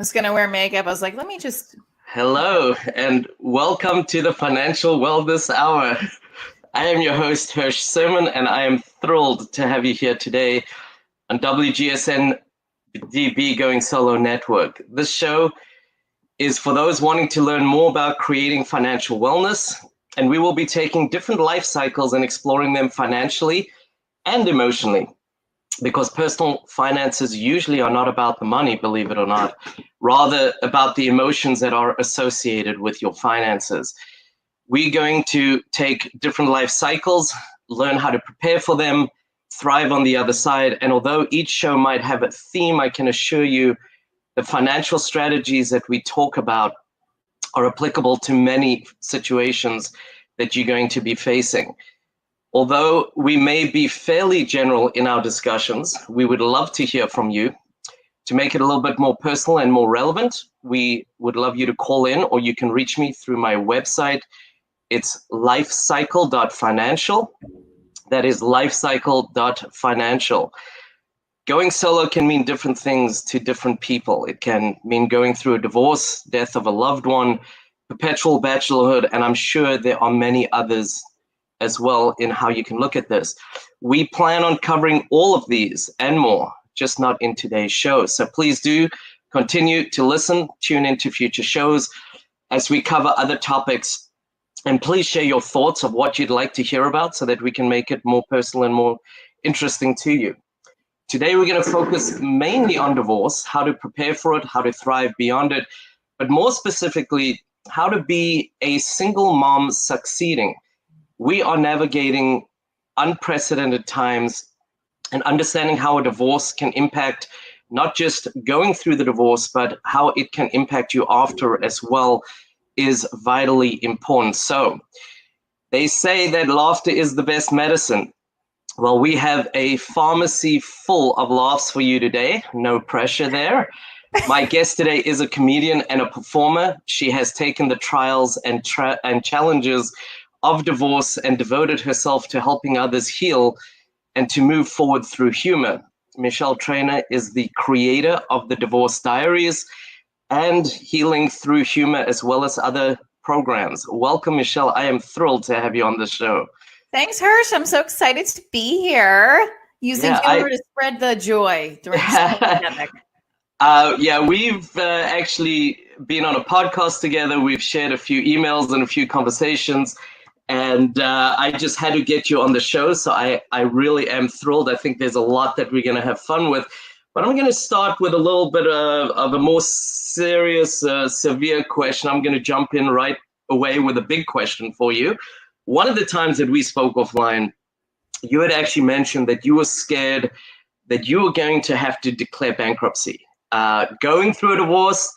was going to wear makeup. I was like, let me just... Hello, and welcome to the Financial Wellness Hour. I am your host, Hirsch Serman, and I am thrilled to have you here today on WGSN-DB Going Solo Network. This show is for those wanting to learn more about creating financial wellness, and we will be taking different life cycles and exploring them financially and emotionally, because personal finances usually are not about the money, believe it or not, rather about the emotions that are associated with your finances. We're going to take different life cycles, learn how to prepare for them, thrive on the other side. And although each show might have a theme, I can assure you the financial strategies that we talk about are applicable to many situations that you're going to be facing. Although we may be fairly general in our discussions, we would love to hear from you. To make it a little bit more personal and more relevant, we would love you to call in, or you can reach me through my website. It's lifecycle.financial. That is lifecycle.financial. Going solo can mean different things to different people. It can mean going through a divorce, death of a loved one, perpetual bachelorhood, and I'm sure there are many others as well in how you can look at this. We plan on covering all of these and more, just not in today's show. So please do continue to listen, tune into future shows as we cover other topics, and please share your thoughts of what you'd like to hear about so that we can make it more personal and more interesting to you. Today, we're going to focus mainly on divorce, how to prepare for it, how to thrive beyond it, but more specifically, how to be a single mom succeeding. We are navigating unprecedented times, and understanding how a divorce can impact not just going through the divorce, but how it can impact you after as well is vitally important. So they say that laughter is the best medicine. Well, we have a pharmacy full of laughs for you today. No pressure there. My guest today is a comedian and a performer. She has taken the trials and challenges of divorce and devoted herself to helping others heal and to move forward through humor. Michele Traina is the creator of the Diaries and Healing Through Humor, as well as other programs. Welcome, Michele. I am thrilled to have you on the show. Thanks, Hirsch. I'm so excited to be here, using humor to spread the joy during this pandemic. We've actually been on a podcast together. We've shared a few emails and a few conversations. And I just had to get you on the show, so I really am thrilled. I think there's a lot that we're going to have fun with. But I'm going to start with a little bit of a more serious, severe question. I'm going to jump in right away with a big question for you. One of the times that we spoke offline, you had actually mentioned that you were scared that you were going to have to declare bankruptcy. Going through a divorce,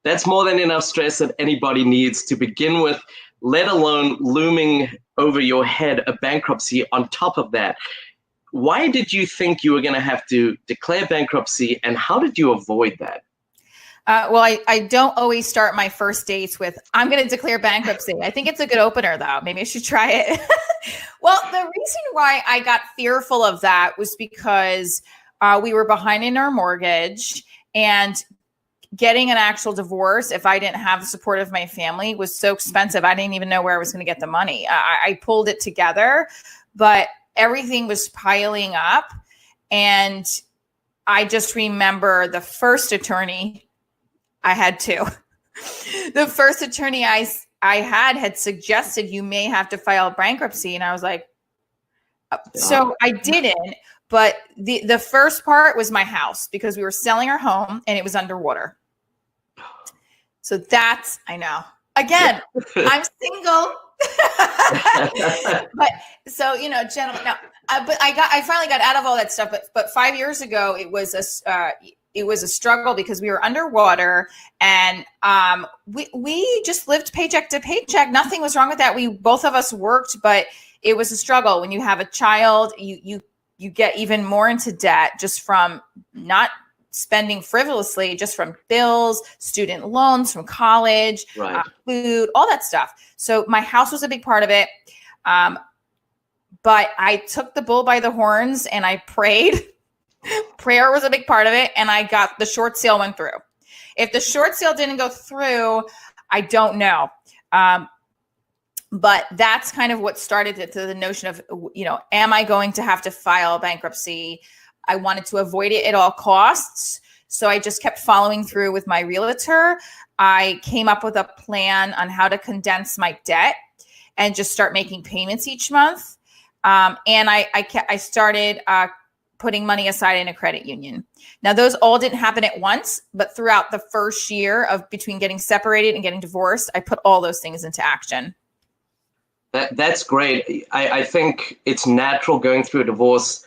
that's more than enough stress that anybody needs to begin with, let alone looming over your head a bankruptcy on top of that. Why did you think you were going to have to declare bankruptcy, and how did you avoid that? Well, I don't always start my first dates with, I'm going to declare bankruptcy. I think it's a good opener, though. Maybe I should try it. Well, the reason why I got fearful of that was because we were behind in our mortgage, and getting an actual divorce, if I didn't have the support of my family, was so expensive. I didn't even know where I was going to get the money. I pulled it together, but everything was piling up. And I just remember the first attorney, I had two. The first attorney I had suggested you may have to file bankruptcy. And I was like, so I didn't. But the first part was my house, because we were selling our home and it was underwater. So that's, I know. Again, I'm single. But so, gentlemen, no, but I finally got out of all that stuff. But 5 years ago, it was a struggle because we were underwater, and we just lived paycheck to paycheck. Nothing was wrong with that. Both of us worked, but it was a struggle. When you have a child, you get even more into debt just from not spending frivolously, just from bills, student loans from college, right. Food, all that stuff. So my house was a big part of it. But I took the bull by the horns and I prayed. Prayer was a big part of it. And the short sale went through. If the short sale didn't go through, I don't know. But that's kind of what started the notion of, am I going to have to file bankruptcy? I wanted to avoid it at all costs. So I just kept following through with my realtor. I came up with a plan on how to condense my debt and just start making payments each month. And I started putting money aside in a credit union. Now, those all didn't happen at once, but throughout the first year of between getting separated and getting divorced, I put all those things into action. That's great. I think it's natural going through a divorce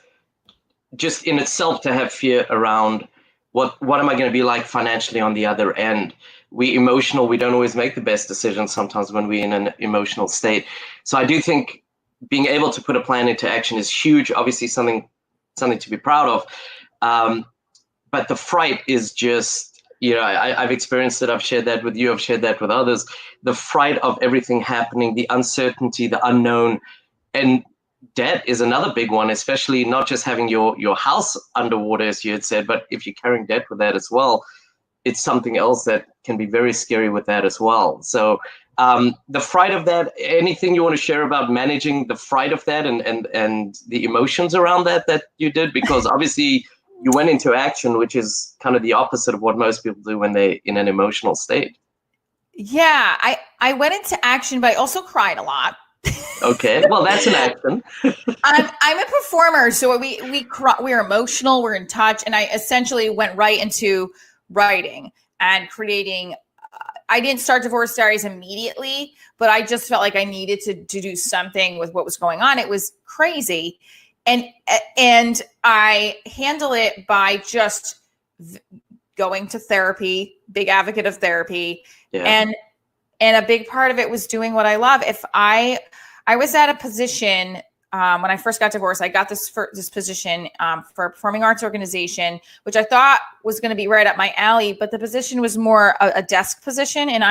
just in itself to have fear around what am I going to be like financially on the other end. We emotional, we don't always make the best decisions sometimes when we're in an emotional state. So I do think being able to put a plan into action is huge, obviously something to be proud of. But the fright is just, I've experienced it. I've shared that with you. I've shared that with others. The fright of everything happening, the uncertainty, the unknown, and debt is another big one, especially not just having your house underwater, as you had said, but if you're carrying debt with that as well, it's something else that can be very scary with that as well. So the fright of that, anything you want to share about managing the fright of that and the emotions around that you did? Because obviously you went into action, which is kind of the opposite of what most people do when they're in an emotional state. Yeah, I went into action, but I also cried a lot. Okay, well, that's an action. I'm a performer, so we're emotional, we're in touch, and I essentially went right into writing and creating. I didn't start Divorce Diaries immediately, but I just felt like I needed to do something with what was going on. It was crazy, and I handle it by just going to therapy. Big advocate of therapy, yeah. And a big part of it was doing what I love. If I was at a position when I first got divorced, I got this position for a performing arts organization, which I thought was going to be right up my alley. But the position was more a desk position, and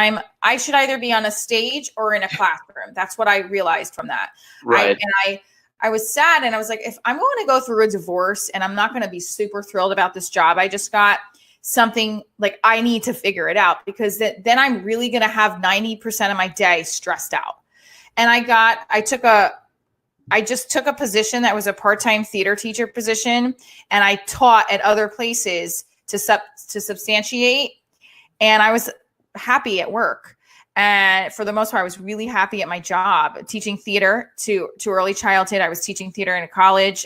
I should either be on a stage or in a classroom. That's what I realized from that. Right. I was sad, and I was like, if I'm going to go through a divorce and I'm not going to be super thrilled about this job I just got, something like I need to figure it out, because then I'm really going to have 90% of my day stressed out. And I just took a position that was a part-time theater teacher position, and I taught at other places to substantiate. And I was happy at work. And for the most part, I was really happy at my job, teaching theater to early childhood. I was teaching theater in a college.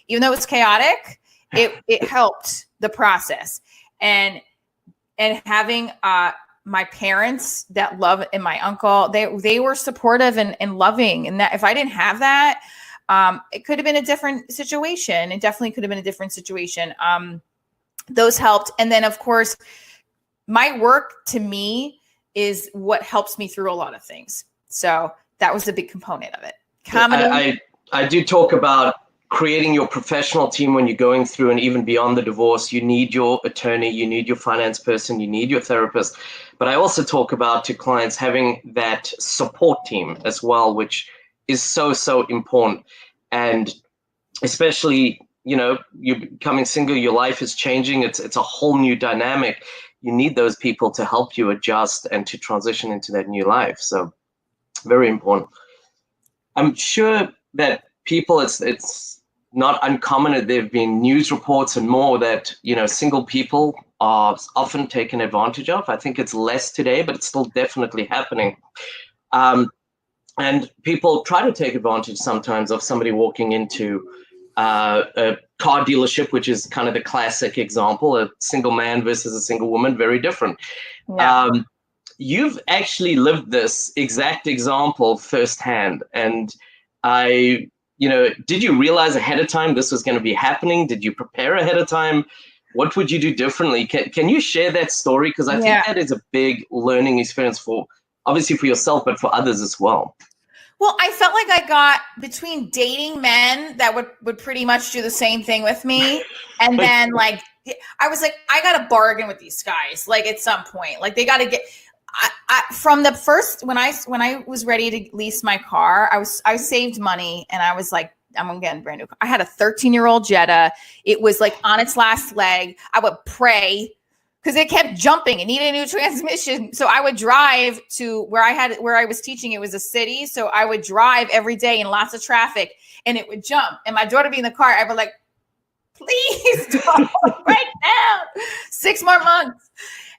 Even though it was chaotic, it helped the process. And having my parents that love, and my uncle, they were supportive and loving. And that if I didn't have that, it could have been a different situation. It definitely could have been a different situation. Those helped. And then, of course, my work to me is what helps me through a lot of things. So that was a big component of it. Comedy. I do talk about creating your professional team when you're going through, and even beyond the divorce. You need your attorney, you need your finance person, you need your therapist. But I also talk about to clients having that support team as well, which is so, so important. And especially, you're becoming single, your life is changing. It's a whole new dynamic. You need those people to help you adjust and to transition into that new life. So very important. I'm sure that people, it's not uncommon. There have been news reports and more that, single people are often taken advantage of. I think it's less today, but it's still definitely happening. And people try to take advantage sometimes of somebody walking into a car dealership, which is kind of the classic example. A single man versus a single woman, very different. Yeah. You've actually lived this exact example firsthand. And did you realize ahead of time this was going to be happening? Did you prepare ahead of time? What would you do differently? Can you share that story? Because I think that is a big learning experience obviously for yourself, but for others as well. Well, I felt like I got between dating men that would pretty much do the same thing with me. And then I was like, I got to bargain with these guys. Like at some point, like they got to get, from the first, when I was ready to lease my car, I saved money, and I was like, I'm getting a brand new car. I had a 13-year-old Jetta. It was like on its last leg. I would pray because it kept jumping. It needed a new transmission. So I would drive to where I was teaching. It was a city. So I would drive every day in lots of traffic and it would jump. And my daughter would be in the car. I'd be like, please don't right now. 6 more months.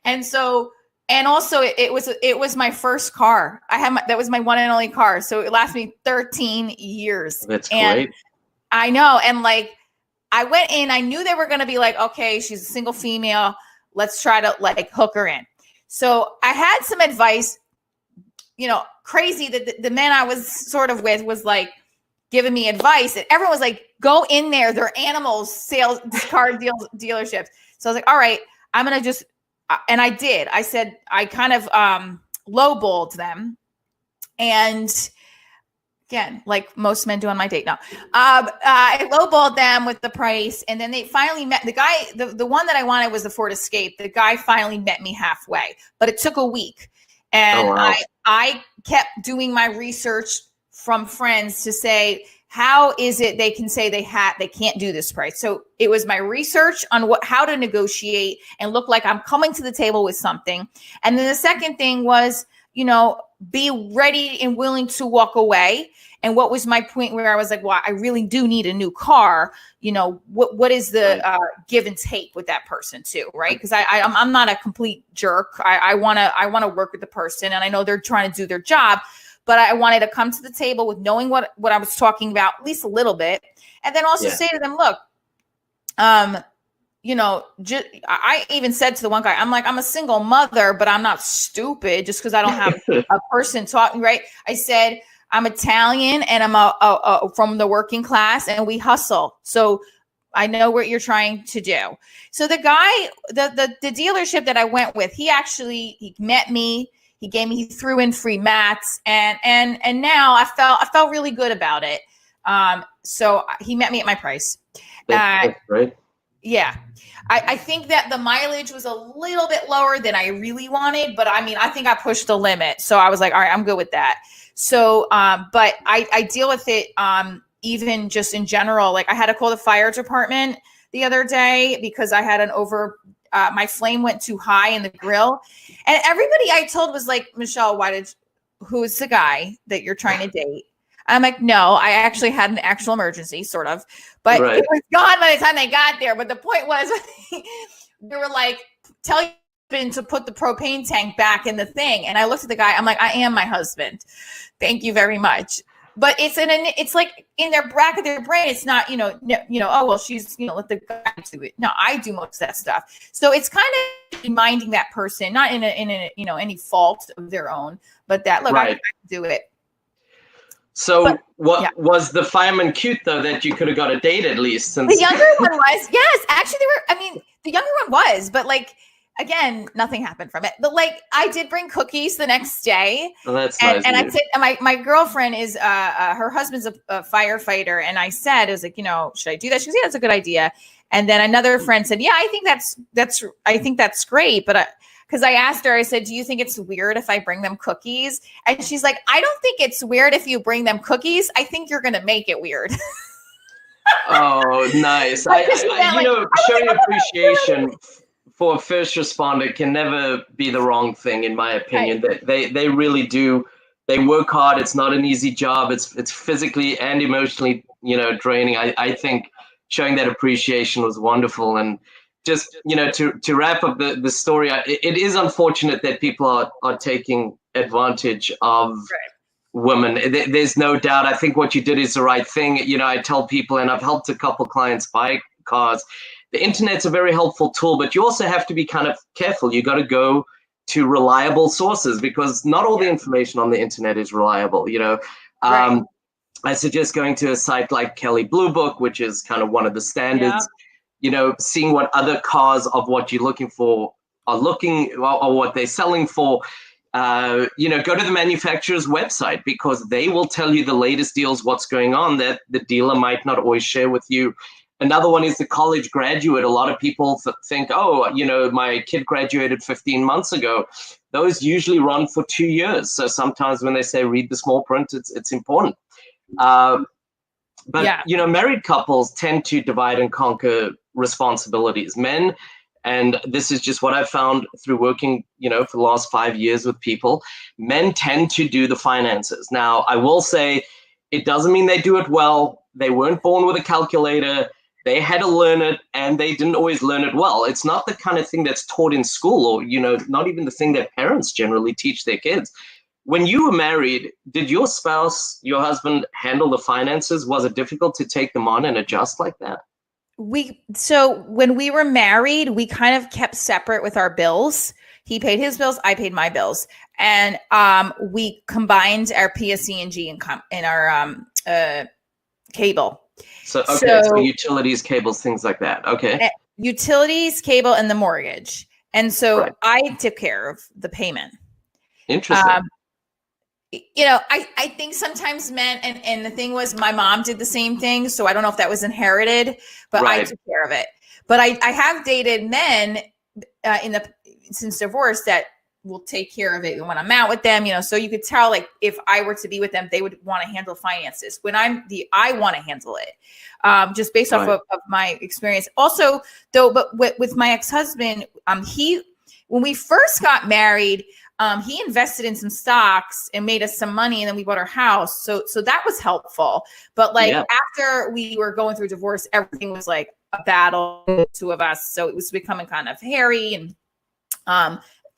And so, and also it was my first car. That was my one and only car. So it lasted me 13 years. That's great. I know. And like, I went in, I knew they were going to be like, okay, she's a single female. Let's try to like hook her in. So I had some advice, crazy that the men I was sort of with was like giving me advice, and everyone was like, go in there. They're animals, car dealerships. So I was like, all right, I'm going to just, and I did. I said, I kind of lowballed them. And again, like most men do on my date now. I lowballed them with the price, and then they finally met the guy. The one that I wanted was the Ford Escape. The guy finally met me halfway, but it took a week, and I kept doing my research from friends to say, how is it they can say they can't do this price? So it was my research on how to negotiate and look like I'm coming to the table with something. And then the second thing was, be ready and willing to walk away. And what was my point where I was like, well, I really do need a new car. What is the give and take with that person too, right? Because I'm not a complete jerk. I want to work with the person, and I know they're trying to do their job, but I wanted to come to the table with knowing what I was talking about, at least a little bit, and then also say to them, look, I even said to the one guy, I'm like, I'm a single mother, but I'm not stupid just because I don't have a person talking, right? I said, I'm Italian and I'm from the working class and we hustle. So I know what you're trying to do. So the guy, the dealership that I went with, he met me. He threw in free mats, and now I felt really good about it. So he met me at my price. That's great. Yeah. I think that the mileage was a little bit lower than I really wanted, but I think I pushed the limit. So I was like, all right, I'm good with that. So, but I deal with it, even just in general. Like I had to call the fire department the other day because I had my flame went too high in the grill, and everybody I told was like, Michele, who's the guy that you're trying to date? I'm like, no, I actually had an actual emergency, sort of, but it was gone by the time they got there. But the point was, they were like, tell your husband to put the propane tank back in the thing. And I looked at the guy. I'm like, I am my husband. Thank you very much. But it's like in their back of their brain. It's not, oh, well, she's, let the guy do it. No, I do most of that stuff. So it's kind of reminding that person, not in any fault of their own, but that, look, I can do it. So was the fireman cute though, that you could have got a date at least? The younger one was, yes, actually the younger one was, but like, again, nothing happened from it. But like, I did bring cookies the next day. Well, that's nice. And I said, my girlfriend is, her husband's a firefighter. And I said, it was like, should I do that? She goes, yeah, that's a good idea. And then another friend said, yeah, I think that's great. But because I asked her, I said, do you think it's weird if I bring them cookies? And she's like, I don't think it's weird if you bring them cookies. I think you're going to make it weird. Oh, nice. Showing appreciation for a first responder can never be the wrong thing, in my opinion. Right. They really do. They work hard. It's not an easy job. It's physically and emotionally, draining. I think showing that appreciation was wonderful. And just, to wrap up the story, it is unfortunate that people are taking advantage of women. There's no doubt. I think what you did is the right thing. I tell people, and I've helped a couple clients buy cars, the internet's a very helpful tool, but you also have to be kind of careful. You got to go to reliable sources because not all the information on the internet is reliable. I suggest going to a site like Kelley Blue Book, which is kind of one of the standards. Seeing what other cars of what you're looking for are looking or what they're selling for. Go to the manufacturer's website because they will tell you the latest deals, what's going on that the dealer might not always share with you. Another one is the college graduate. A lot of people think, my kid graduated 15 months ago. Those usually run for 2 years. So sometimes when they say read the small print, it's important. Married couples tend to divide and conquer responsibilities. Men and this is just what I've found through working, for the last 5 years with people. Men tend to do the finances. Now, I will say it doesn't mean they do it well. They weren't born with a calculator. They had to learn it, and they didn't always learn it well. It's not the kind of thing that's taught in school, or, not even the thing that parents generally teach their kids. When you were married, did your spouse, your husband, handle the finances? Was it difficult to take them on and adjust like that? So when we were married, we kind of kept separate with our bills. He paid his bills, I paid my bills. And we combined our PSE&G income in our cable. So utilities, cables, things like that. Okay. Utilities, cable, and the mortgage. And so right. I took care of the payment. Interesting. I think sometimes men, and the thing was, my mom did the same thing. So I don't know if that was inherited, but right. I took care of it. But I have dated men since divorce that will take care of it when I'm out with them, so you could tell, like, if I were to be with them, they would want to handle finances. When I want to handle it, just based off of my experience. Also, though, but with my ex-husband, when we first got married, he invested in some stocks and made us some money, and then we bought our house. So that was helpful. But after we were going through divorce, everything was like a battle, the two of us. So it was becoming kind of hairy, and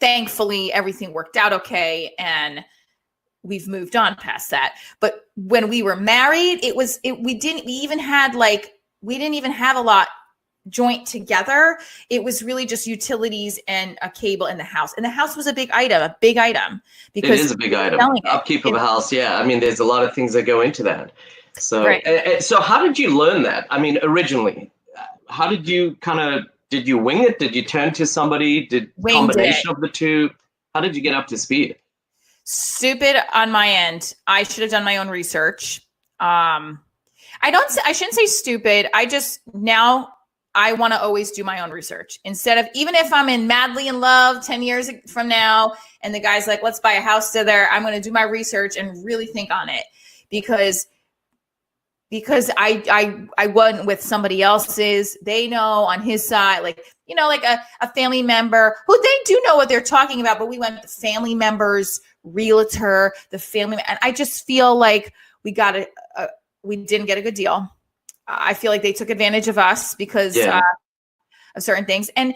thankfully everything worked out okay, and we've moved on past that. But when we were married, we didn't even have a lot joint together. It was really just utilities and a cable in the house. And the house was a big item. Because it is a big item. Upkeep of a house. Yeah. I mean, there's a lot of things that go into that. So, right. So how did you learn that? I mean, originally, how did you did you wing it? Did you turn to somebody? Combination of the two? How did you get up to speed? Stupid on my end. I should have done my own research. I shouldn't say stupid. I want to always do my own research instead of, even if I'm madly in love 10 years from now, and the guy's like, let's buy a house together, I'm going to do my research and really think on it, because I wasn't with somebody else's. They know on his side, like a family member who they do know what they're talking about, but we went with the family member's realtor, and I just feel like we didn't get a good deal. I feel like they took advantage of us because of certain things. And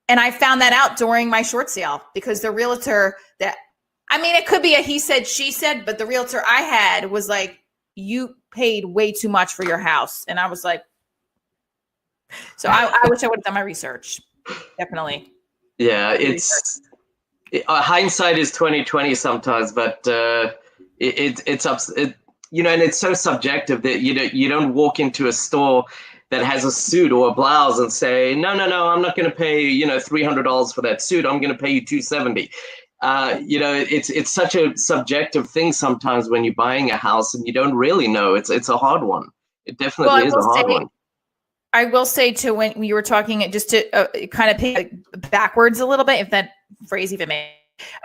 I found that out during my short sale, because the realtor it could be a he said, she said, but the realtor I had was like, you paid way too much for your house. And I was like, so I wish I would have done my research. Definitely. Yeah. Hindsight is 20/20 sometimes, but and it's so subjective that you don't walk into a store that has a suit or a blouse and say, no, I'm not going to pay, $300 for that suit. I'm going to pay you $270. It's such a subjective thing sometimes when you're buying a house and you don't really know. It's a hard one. It definitely is a hard one. I will say too, when you were talking, just to kind of pick backwards a little bit, if that phrase even made,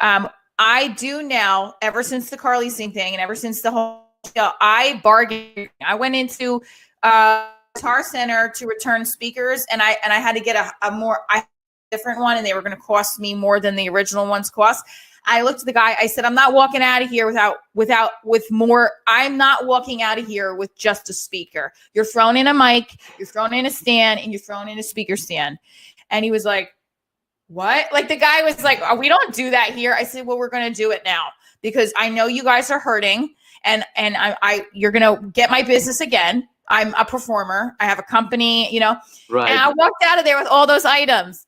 I do now, ever since the car leasing thing and ever since the whole, I bargained. I went into Guitar Center to return speakers, and I had to get a different one, and they were going to cost me more than the original ones cost. I looked at the guy. I said, "I'm not walking out of here with more. I'm not walking out of here with just a speaker. You're throwing in a mic, you're throwing in a stand, and you're throwing in a speaker stand." And he was like, "What?" Like, the guy was like, "Oh, we don't do that here." I said, "Well, we're going to do it now, because I know you guys are hurting. And you're going to get my business again. I'm a performer. I have a company, Right. And I walked out of there with all those items.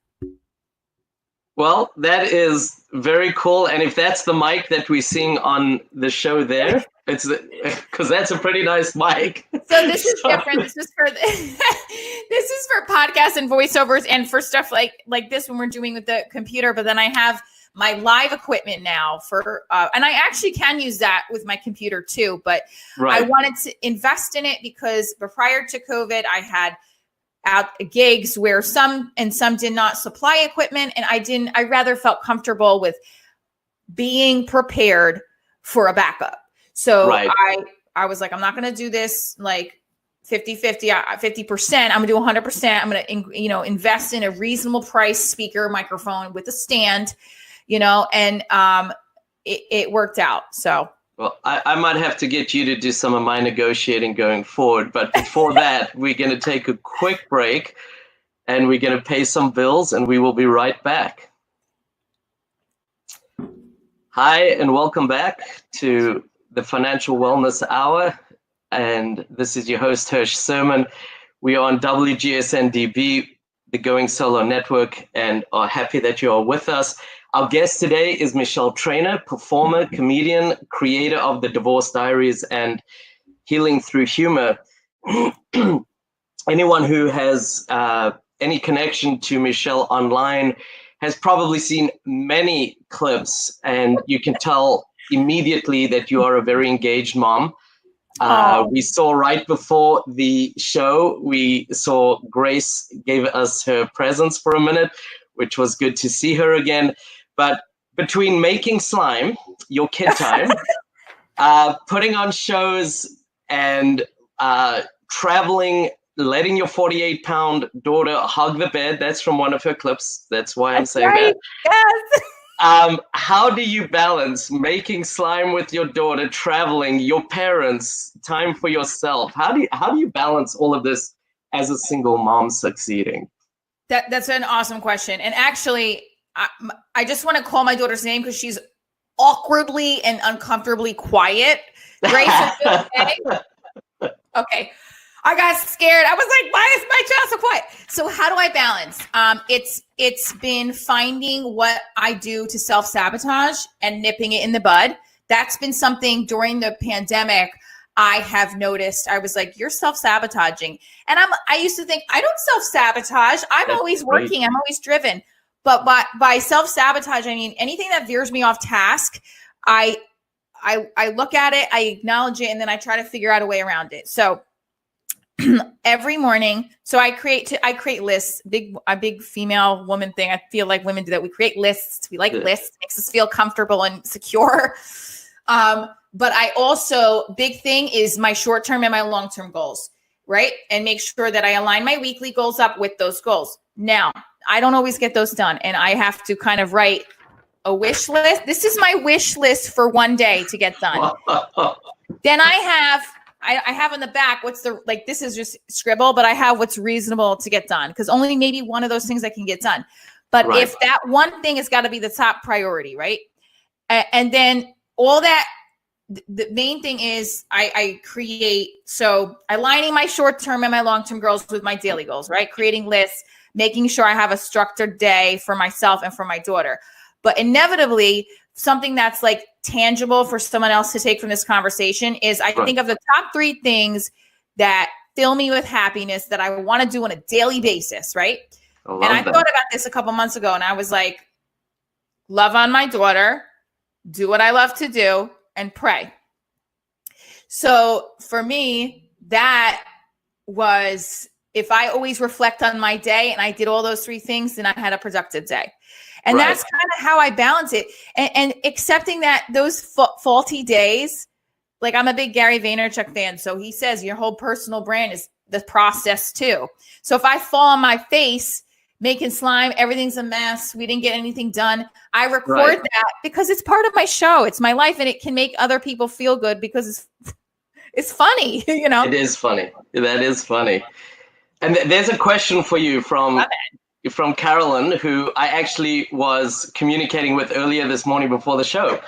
Well, that is very cool. And if that's the mic that we sing on the show there, it's because that's a pretty nice mic. So this is different. This is for podcasts and voiceovers, and for stuff like this when we're doing with the computer. But then I have my live equipment now and I actually can use that with my computer too, but right. I wanted to invest in it because prior to COVID, I had out gigs where some did not supply equipment, and I rather felt comfortable with being prepared for a backup. So right. I was like, I'm not going to do this like 50-50, 50%. I'm gonna do 100%. I'm gonna, invest in a reasonable price speaker microphone with a stand, and it worked out. So. Well, I might have to get you to do some of my negotiating going forward. But before that, we're going to take a quick break and we're going to pay some bills and we will be right back. Hi, and welcome back to the Financial Wellness Hour. And this is your host, Hirsch Serman. We are on WGSN-DB, the Going Solo Network, and are happy that you are with us. Our guest today is Michele Traina, performer, comedian, creator of the Diaries and Healing Through Humor. Anyone who has any connection to Michele online has probably seen many clips, and you can tell immediately that you are a very engaged mom. We saw right before the show, we saw Grace gave us her presents for a minute, which was good to see her again. But between making slime, your kid time, putting on shows and traveling, letting your 48-pound daughter hug the bed, that's from one of her clips. That's why I'm saying that. Yes. How do you balance making slime with your daughter, traveling, your parents, time for yourself? How do you balance all of this as a single mom succeeding? That's an awesome question. And actually, I just want to call my daughter's name because she's awkwardly and uncomfortably quiet. Grace, are you okay? Okay. I got scared. I was like, why is my child so quiet? So how do I balance? It's been finding what I do to self-sabotage and nipping it in the bud. That's been something during the pandemic I have noticed. I was like, you're self-sabotaging. And I used to think I don't self-sabotage. I'm always working. I'm always driven. But by self-sabotage, I mean anything that veers me off task, I look at it, I acknowledge it, and then I try to figure out a way around it. So every morning, so I create lists. A big female woman thing. I feel like women do that. We create lists. We like lists. Makes us feel comfortable and secure. But I also, big thing is my short-term and my long-term goals, right? And make sure that I align my weekly goals up with those goals. Now, I don't always get those done, and I have to kind of write a wish list. This is my wish list for one day to get done. Then I have in the back, this is just scribble, but I have what's reasonable to get done because only maybe one of those things I can get done. But if that one thing has got to be the top priority, right? And then all that, the main thing is I create, so aligning my short-term and my long-term goals with my daily goals, right? Creating lists, making sure I have a structured day for myself and for my daughter. But inevitably, something that's like tangible for someone else to take from this conversation is I think of the top 3 things that fill me with happiness that I want to do on a daily basis, right? I thought about this a couple months ago, and I was like, love on my daughter, do what I love to do, and pray. So for me, that was, if I always reflect on my day and I did all those 3 things, then I had a productive day. And that's kind of how I balance it. And accepting that those faulty days, like I'm a big Gary Vaynerchuk fan. So he says your whole personal brand is the process too. So if I fall on my face, making slime, everything's a mess, we didn't get anything done, I record that because it's part of my show. It's my life, and it can make other people feel good because it's funny, It is funny. That is funny. And there's a question for you from Carolyn, who I actually was communicating with earlier this morning before the show.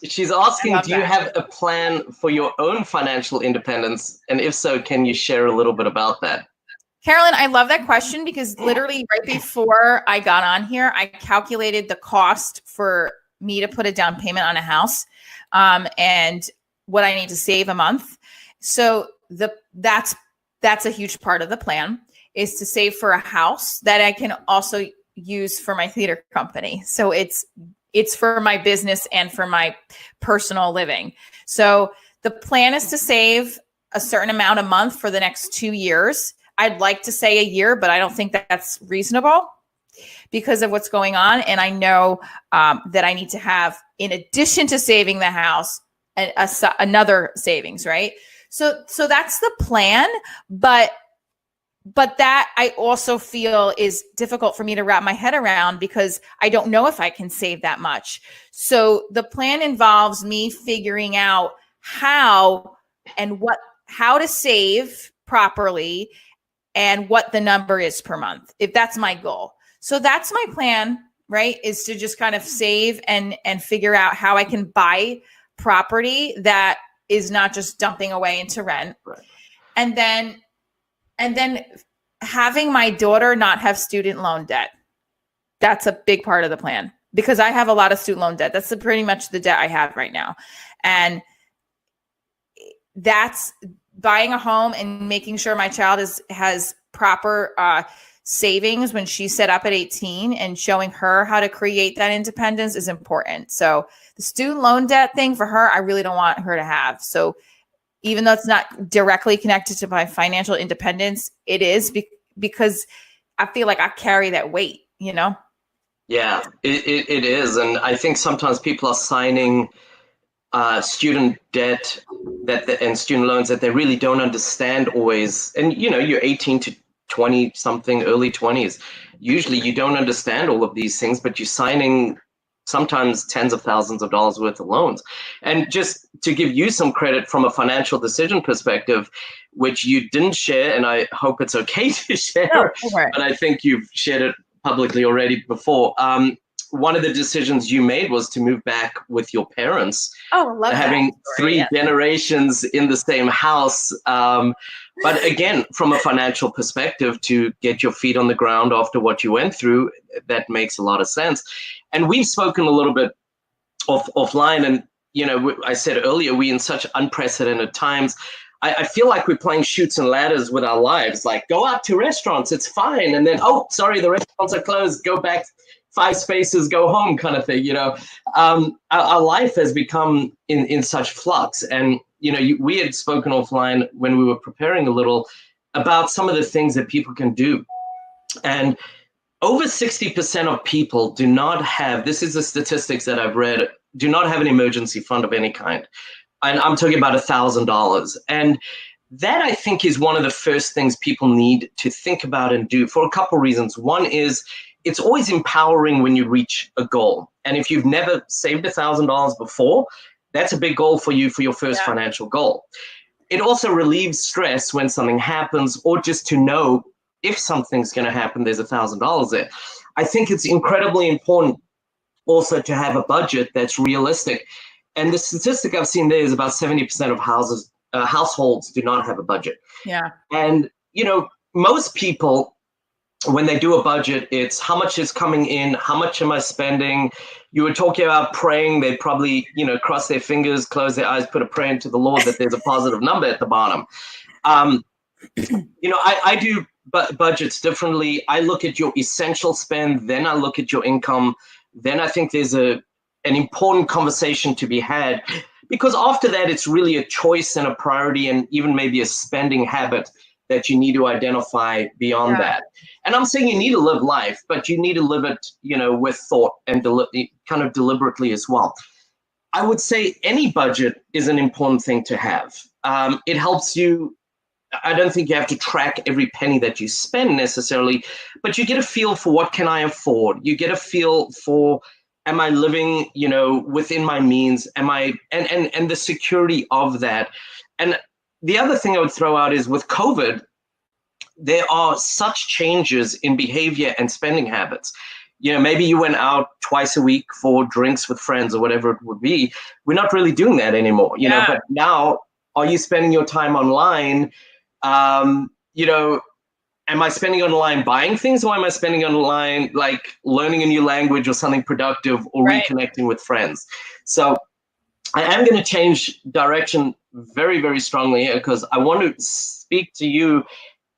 She's asking, do you have a plan for your own financial independence? And if so, can you share a little bit about that? Carolyn, I love that question because literally right before I got on here, I calculated the cost for me to put a down payment on a house and what I need to save a month. So that's a huge part of the plan, is to save for a house that I can also use for my theater company. So it's for my business and for my personal living. So the plan is to save a certain amount a month for the next 2 years. I'd like to say a year, but I don't think that's reasonable because of what's going on. And I know that I need to have, in addition to saving the house, another savings, right? So that's the plan, but that I also feel is difficult for me to wrap my head around because I don't know if I can save that much. So the plan involves me figuring out how to save properly and what the number is per month, if that's my goal. So that's my plan, right? Is to just kind of save and figure out how I can buy property that is not just dumping away into rent. Right. And then having my daughter not have student loan debt. That's a big part of the plan because I have a lot of student loan debt. That's pretty much the debt I have right now. And that's buying a home and making sure my child has proper savings when she's set up at 18 and showing her how to create that independence is important. So the student loan debt thing for her, I really don't want her to have. So even though it's not directly connected to my financial independence, it is because I feel like I carry that weight, you know? Yeah, it is. And I think sometimes people are signing student debt and student loans that they really don't understand always. And, you're 18 to 20 something, early 20s. Usually you don't understand all of these things, but you're signing sometimes tens of thousands of dollars worth of loans. And just to give you some credit from a financial decision perspective, which you didn't share, and I hope it's okay to share, but I think you've shared it publicly already before. One of the decisions you made was to move back with your parents. Oh, I love having three generations in the same house. But again, from a financial perspective, to get your feet on the ground after what you went through, that makes a lot of sense. And we've spoken a little bit offline. And, I said earlier, we're in such unprecedented times. I feel like we're playing Chutes and Ladders with our lives. Like, go out to restaurants, it's fine. And then, oh, sorry, the restaurants are closed. Go back 5 spaces, go home kind of thing. Our life has become in such flux. And, we had spoken offline when we were preparing a little about some of the things that people can do. And over 60% of people do not have, this is the statistics that I've read, do not have an emergency fund of any kind. And I'm talking about $1,000. And that, I think, is one of the first things people need to think about and do for a couple reasons. One is it's always empowering when you reach a goal. And if you've never saved $1,000 before, that's a big goal for you for your first financial goal. It also relieves stress when something happens, or just to know if something's going to happen, there's $1,000 there. I think it's incredibly important also to have a budget that's realistic. And the statistic I've seen there is about 70% of households do not have a budget. Yeah. And, most people, when they do a budget, it's how much is coming in, how much am I spending? You were talking about praying. They probably, cross their fingers, close their eyes, put a prayer into the Lord that there's a positive number at the bottom. I do budgets differently. I look at your essential spend, then I look at your income. Then I think there's an important conversation to be had, because after that, it's really a choice and a priority, and even maybe a spending habit that you need to identify beyond that. And I'm saying you need to live life, but you need to live it, with thought and kind of deliberately as well. I would say any budget is an important thing to have. It helps you. I don't think you have to track every penny that you spend necessarily, but you get a feel for what can I afford. You get a feel for, am I living, within my means? Am I, and the security of that. And the other thing I would throw out is with COVID, there are such changes in behavior and spending habits. Maybe you went out twice a week for drinks with friends or whatever it would be. We're not really doing that anymore, but now, are you spending your time online? Am I spending online buying things, or am I spending online like learning a new language or something productive, or reconnecting with friends? So I am going to change direction very, very strongly here, because I want to speak to you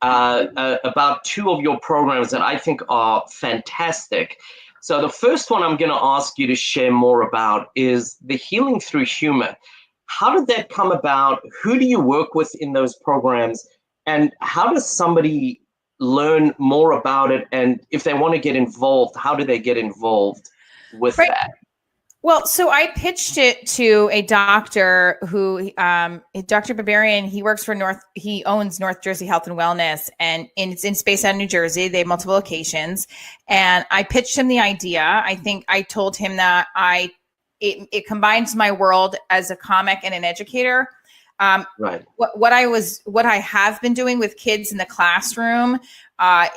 about 2 of your programs that I think are fantastic. So the first one I'm going to ask you to share more about is the Healing Through Humor. How did that come about? Who do you work with in those programs? And how does somebody learn more about it? And if they want to get involved, how do they get involved with that? Well, so I pitched it to a doctor who, Dr. Barbarian, he owns North Jersey Health and Wellness, and it's in Space Out, New Jersey. They have multiple locations. And I pitched him the idea. I think I told him that it combines my world as a comic and an educator. Right. What I have been doing with kids in the classroom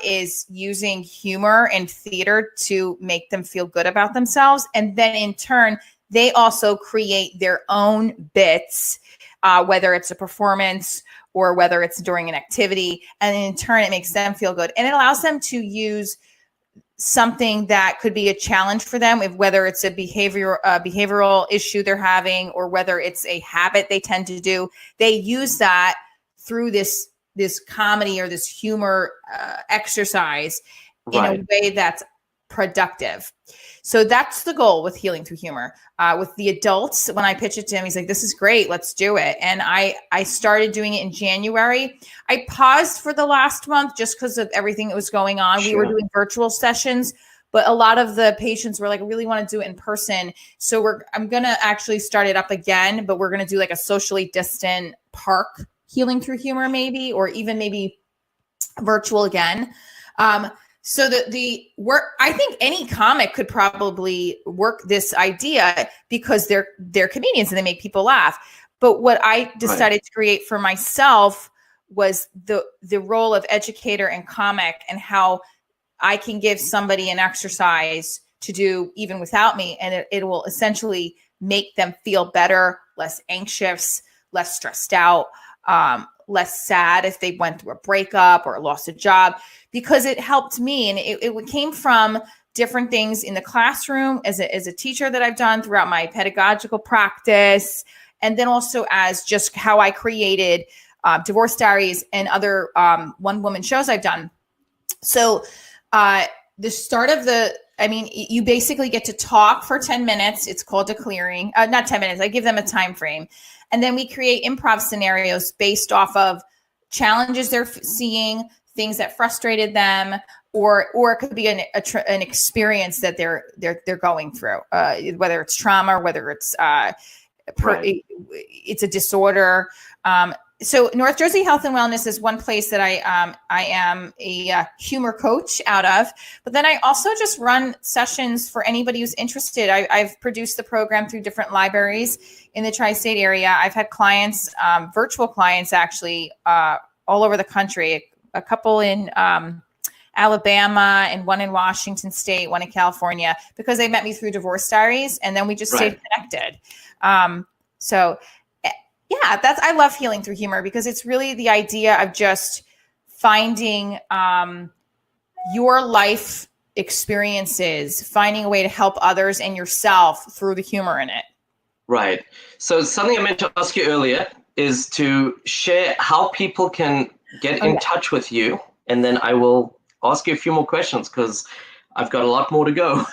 is using humor and theater to make them feel good about themselves. And then in turn, they also create their own bits, whether it's a performance or whether it's during an activity. And in turn, it makes them feel good. And it allows them to use something that could be a challenge for them, whether it's a behavioral issue they're having, or whether it's a habit they tend to do. They use that through this comedy or this humor exercise in a way that's productive. So that's the goal with Healing Through Humor. With the adults, when I pitch it to him, he's like, this is great, let's do it. And I started doing it in January. I paused for the last month just because of everything that was going on. Sure. We were doing virtual sessions, but a lot of the patients were like, I really want to do it in person. So I'm going to actually start it up again, but we're going to do like a socially distant park Healing Through Humor maybe, or even maybe virtual again. So the work, I think any comic could probably work this idea because they're comedians and they make people laugh. But what I decided to create for myself was the role of educator and comic, and how I can give somebody an exercise to do even without me. And it will essentially make them feel better, less anxious, less stressed out, less sad if they went through a breakup or lost a job, because it helped me. And it came from different things in the classroom as a teacher that I've done throughout my pedagogical practice. And then also as just how I created Divorce Diaries and other one-woman shows I've done. So the start of you basically get to talk for 10 minutes. It's called a clearing, not 10 minutes. I give them a time frame. And then we create improv scenarios based off of challenges they're seeing, things that frustrated them, or it could be an experience that they're going through, whether it's trauma or whether it's it's a disorder. So North Jersey Health and Wellness is one place that I am a humor coach out of, but then I also just run sessions for anybody who's interested. I've produced the program through different libraries in the tri-state area. I've had clients, virtual clients actually, all over the country, a couple in Alabama and one in Washington State, one in California, because they met me through Divorce Diaries, and then we just stayed connected. Yeah, I love Healing Through Humor because it's really the idea of just finding your life experiences, finding a way to help others and yourself through the humor in it. Right. So something I meant to ask you earlier is to share how people can get in touch with you, and then I will ask you a few more questions because I've got a lot more to go.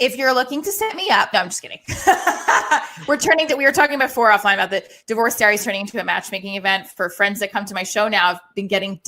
If you're looking to set me up, no, I'm just kidding. We were talking before offline about the Divorce Diaries turning into a matchmaking event for friends that come to my show now. I've been getting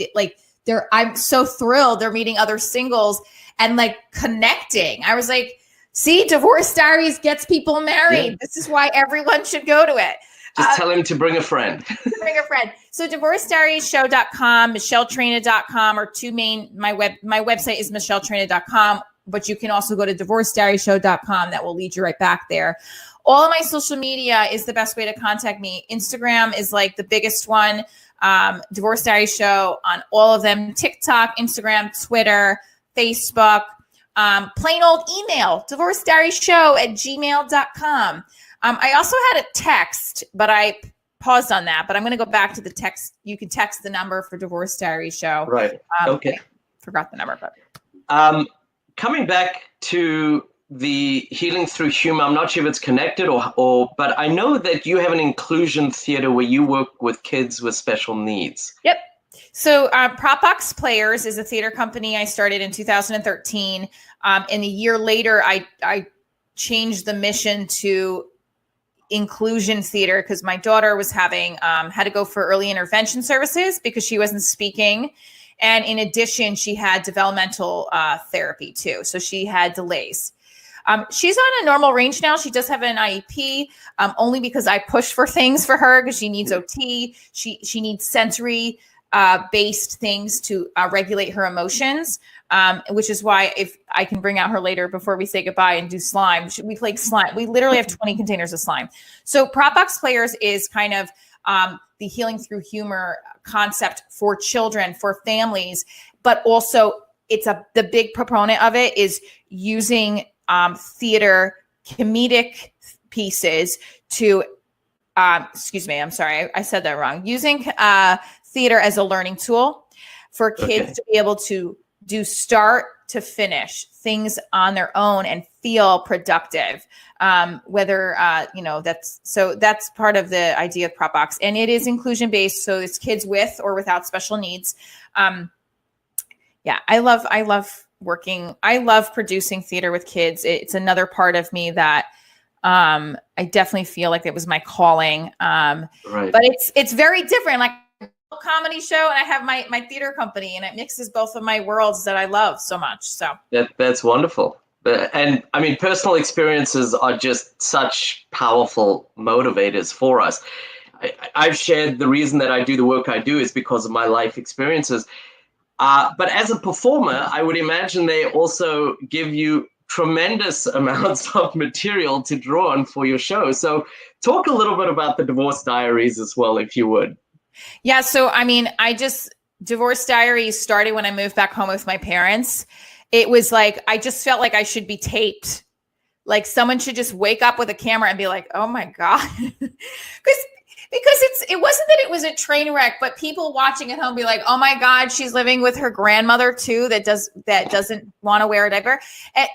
I'm so thrilled. They're meeting other singles and connecting. I was like, see, Divorce Diaries gets people married. Yeah. This is why everyone should go to it. Just tell him to bring a friend. Bring a friend. So divorcediariesshow.com, micheletraina.com are two main, my website is micheletraina.com. But you can also go to divorcediariesshow.com. That will lead you right back there. All of my social media is the best way to contact me. Instagram is the biggest one. Divorce Diaries Show on all of them. TikTok, Instagram, Twitter, Facebook. Plain old email, divorcediariesshow@gmail.com. I also had a text, but I paused on that. But I'm going to go back to the text. You can text the number for Divorce Diaries Show. Right. Okay. I forgot the number, but. Coming back to the Healing Through Humor, I'm not sure if it's connected but I know that you have an inclusion theater where you work with kids with special needs. Yep. So Propbox Players is a theater company I started in 2013. And a year later, I changed the mission to inclusion theater because my daughter was had to go for early intervention services because she wasn't speaking. And in addition, she had developmental therapy too. So she had delays. She's on a normal range now. She does have an IEP, only because I push for things for her because she needs OT. She needs sensory based things to regulate her emotions, which is why if I can bring out her later before we say goodbye and do slime, we play slime. We literally have 20 containers of slime. So Prop Box Players is kind of the healing through humor concept for children, for families, but also the big proponent of it is using theater comedic pieces to, excuse me, I'm sorry, I said that wrong. Using theater as a learning tool for kids to be able to do start to finish things on their own and feel productive. Whether, that's part of the idea of Prop Box, and it is inclusion based. So it's kids with or without special needs. I love producing theater with kids. It's another part of me that I definitely feel like it was my calling. Right. But it's very different. Like a comedy show, and I have my theater company, and it mixes both of my worlds that I love so much. So that's wonderful. And I mean, personal experiences are just such powerful motivators for us. I've shared the reason that I do the work I do is because of my life experiences. But as a performer, I would imagine they also give you tremendous amounts of material to draw on for your show. So talk a little bit about the Divorce Diaries as well, if you would. Yeah. So, I mean, Divorce Diaries started when I moved back home with my parents. It was like, I just felt like I should be taped. Like someone should just wake up with a camera and be like, oh my God. Because it wasn't that it was a train wreck, but people watching at home be like, oh my God, she's living with her grandmother too, that doesn't want to wear a diaper. And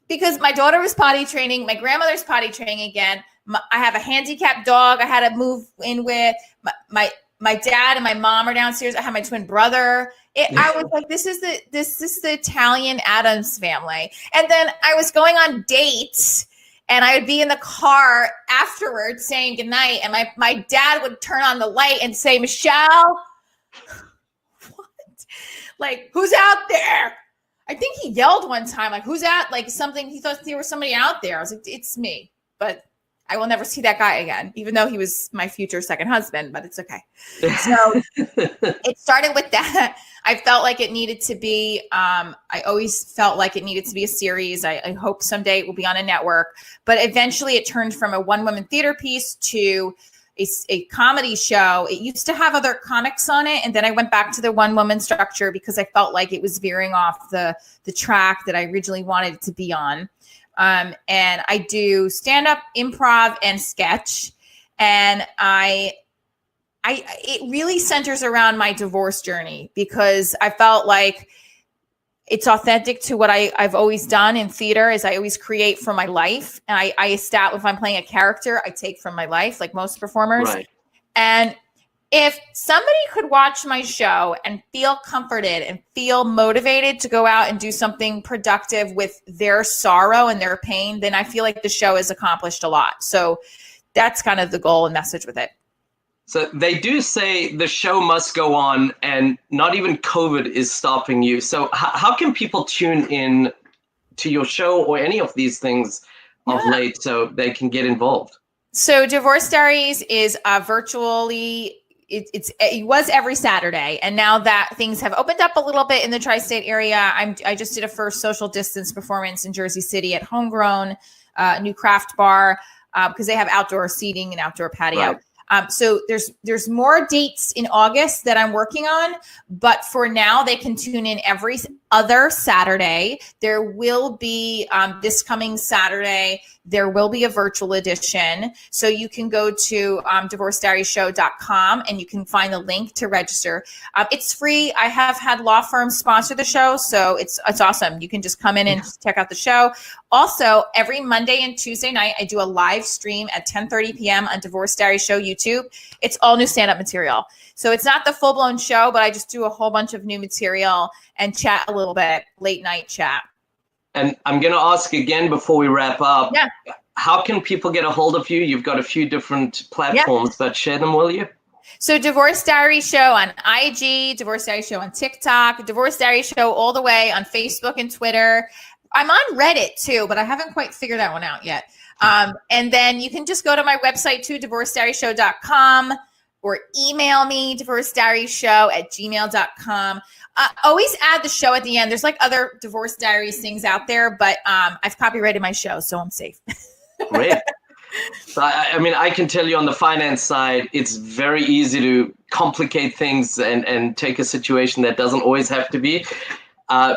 because my daughter was potty training, my grandmother's potty training again. I have a handicapped dog I had to move in with. My dad and my mom are downstairs. I have my twin brother. I was like, this is the Italian Addams family. And then I was going on dates, and I would be in the car afterwards saying goodnight. And my dad would turn on the light and say, Michelle, what? Like, who's out there? I think he yelled one time, like, who's out? Like something, he thought there was somebody out there. I was like, it's me. But I will never see that guy again, even though he was my future second husband, but it's okay. So it started with that. I felt like it needed to be, I always felt like it needed to be a series. I hope someday it will be on a network, but eventually it turned from a one-woman theater piece to a comedy show. It used to have other comics on it. And then I went back to the one-woman structure because I felt like it was veering off the track that I originally wanted it to be on. And I do stand-up, improv, and sketch. And it really centers around my divorce journey because I felt like it's authentic to what I've always done in theater is I always create from my life. And I establish if I'm playing a character, I take from my life, like most performers. Right. And if somebody could watch my show and feel comforted and feel motivated to go out and do something productive with their sorrow and their pain, then I feel like the show has accomplished a lot. So that's kind of the goal and message with it. So they do say the show must go on and not even COVID is stopping you. So how can people tune in to your show or any of these things of late so they can get involved? So Divorce Diaries is virtually, it was every Saturday. And now that things have opened up a little bit in the tri-state area, I just did a first social distance performance in Jersey City at Homegrown, new craft bar, because they have outdoor seating and outdoor patio. Right. So there's more dates in August that I'm working on, but for now they can tune in every other Saturday. There will be this coming Saturday, there will be a virtual edition. So you can go to divorcediarieshow.com and you can find the link to register. It's free. I have had law firms sponsor the show, so it's awesome. You can just come in and just check out the show. Also, every Monday and Tuesday night, I do a live stream at 10:30 p.m. on Divorce Diaries Show YouTube. It's all new stand-up material. So it's not the full-blown show, but I just do a whole bunch of new material and chat a little bit, late night chat. And I'm going to ask again before we wrap up, how can people get a hold of you? You've got a few different platforms, but share them, will you? So Divorce Diaries Show on IG, Divorce Diaries Show on TikTok, Divorce Diaries Show all the way on Facebook and Twitter. I'm on Reddit too, but I haven't quite figured that one out yet. And then you can just go to my website too, divorcediaryshow.com, or email me, divorcediaryshow@gmail.com. Always add the show at the end. There's like other Divorce Diaries things out there, but I've copyrighted my show, so I'm safe. Great. So, I mean, I can tell you on the finance side, it's very easy to complicate things and take a situation that doesn't always have to be.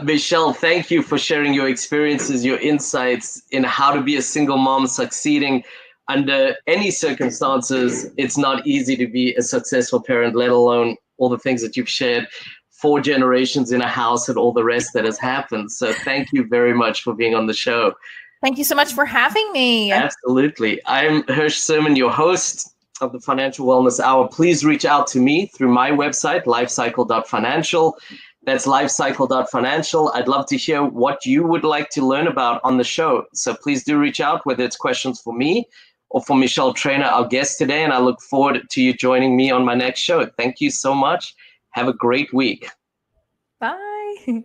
Michele, thank you for sharing your experiences, your insights in how to be a single mom succeeding under any circumstances. It's not easy to be a successful parent, let alone all the things that you've shared, 4 generations in a house and all the rest that has happened. So thank you very much for being on the show. Thank you so much for having me. Absolutely. I'm Hirsch Serman, your host of the Financial Wellness Hour. Please reach out to me through my website, lifecycle.financial. That's lifecycle.financial. I'd love to hear what you would like to learn about on the show. So please do reach out, whether it's questions for me or for Michele Traina, our guest today. And I look forward to you joining me on my next show. Thank you so much. Have a great week. Bye.